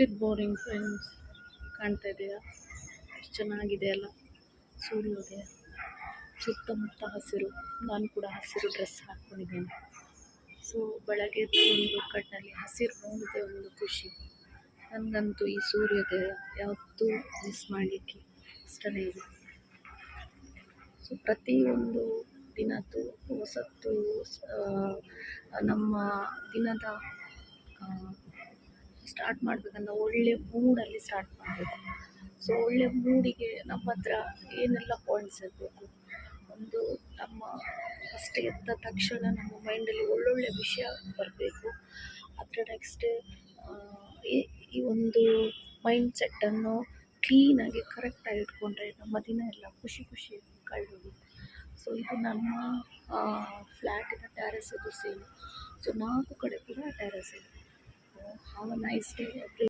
Good morning friends, ಕಾಣ್ತಾ ಇದೆಯಾ ಎಷ್ಟು ಚೆನ್ನಾಗಿದೆ ಅಲ್ಲ ಸೂರ್ಯೋದಯ. ಸುತ್ತಮುತ್ತ ಹಸಿರು, ನಾನು ಕೂಡ ಹಸಿರು ಡ್ರೆಸ್ ಹಾಕ್ಕೊಂಡಿದ್ದೇನೆ. ಸೊ ಬೆಳಗ್ಗೆ ಒಂದು ಕಣ್ಣಲ್ಲಿ ಹಸಿರು ನೋಡಿದೆ ಒಂದು ಖುಷಿ. ನನಗಂತೂ ಈ ಸೂರ್ಯೋದಯ ಯಾವತ್ತೂ ಮಿಸ್ ಮಾಡಲಿಕ್ಕೆ ಇಷ್ಟನೇ ಇದೆ. ಸೊ ಪ್ರತಿಯೊಂದು ದಿನದ್ದು ಹೊಸತ್ತು ನಮ್ಮ ದಿನದ ಸ್ಟಾರ್ಟ್ ಮಾಡಬೇಕಂದ್ರೆ ಒಳ್ಳೆ ಮೂಡಲ್ಲಿ ಸ್ಟಾರ್ಟ್ ಮಾಡಬೇಕು. ಸೊ ಒಳ್ಳೆ ಮೂಡಿಗೆ ನಮ್ಮ ಹತ್ರ ಏನೆಲ್ಲ ಪಾಯಿಂಟ್ಸ್ ಇರಬೇಕು, ಒಂದು ನಮ್ಮ ಫಸ್ಟ್ ಎದ್ದ ತಕ್ಷಣ ನಮ್ಮ ಮೈಂಡಲ್ಲಿ ಒಳ್ಳೊಳ್ಳೆ ವಿಷಯ ಬರಬೇಕು. ಅದರ ನೆಕ್ಸ್ಟ್ ಈ ಒಂದು ಮೈಂಡ್ ಸೆಟ್ಟನ್ನು ಕ್ಲೀನಾಗಿ ಕರೆಕ್ಟಾಗಿ ಇಟ್ಕೊಂಡ್ರೆ ನಮ್ಮ ದಿನ ಎಲ್ಲ ಖುಷಿ ಖುಷಿ ಕಳೆದೋಗುತ್ತೆ. ಸೊ ಇದು ನಮ್ಮ ಫ್ಲ್ಯಾಟಿನ ಟ್ಯಾರೆಸ್ ಇದು ಸೇಮ್. ಸೊ 4 ಕಡೆ ಕೂಡ ಟ್ಯಾರೆಸ್ ಇದೆ. Have a nice day.